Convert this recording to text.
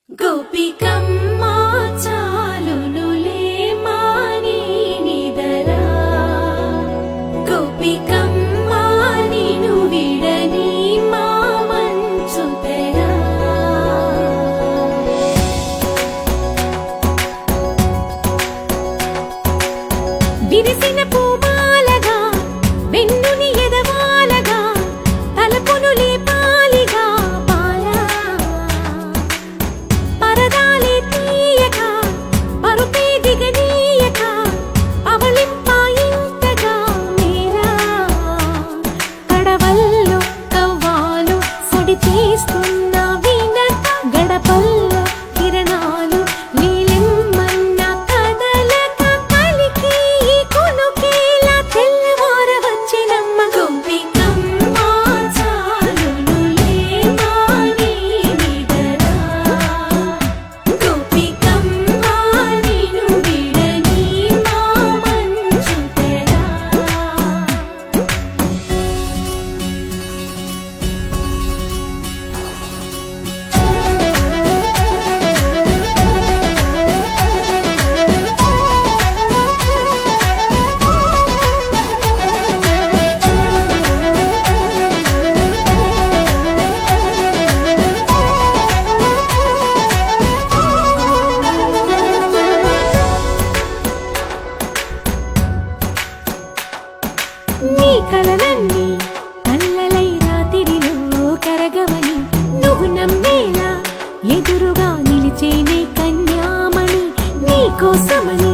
గోపికమ్మా చాలునులే మాని నిదరా గోపికమ్మా నిను విడని మా మంచు తెరా విరిసిన పూమాలగా వెన్నుని ఎదవాలగా తలపును లేపాలిగా పాలా పరదాలే తీయక పరుపే దిగనీయక అవలింపాయింతగా మీరా కడవల్లో కవ్వాలు సడి చేస్తున్న వీణత గడపల్లో కిరణాలు నీలిమ్మన్న కదలక కలికి కొనుకేలా తెల్లవార వచ్చినమ్మ గోపికమ్మా చాలునులే మాని నిదరా గోపికమ్మా నిను విడని మా మంచు తెరా నీ కలలన్నీ కళ్ళలై రాత్రిలో కరగవని నువ్వు నమ్మేలా ఎదురుగా నిలిచేనే కన్యామణి నీ కోసమని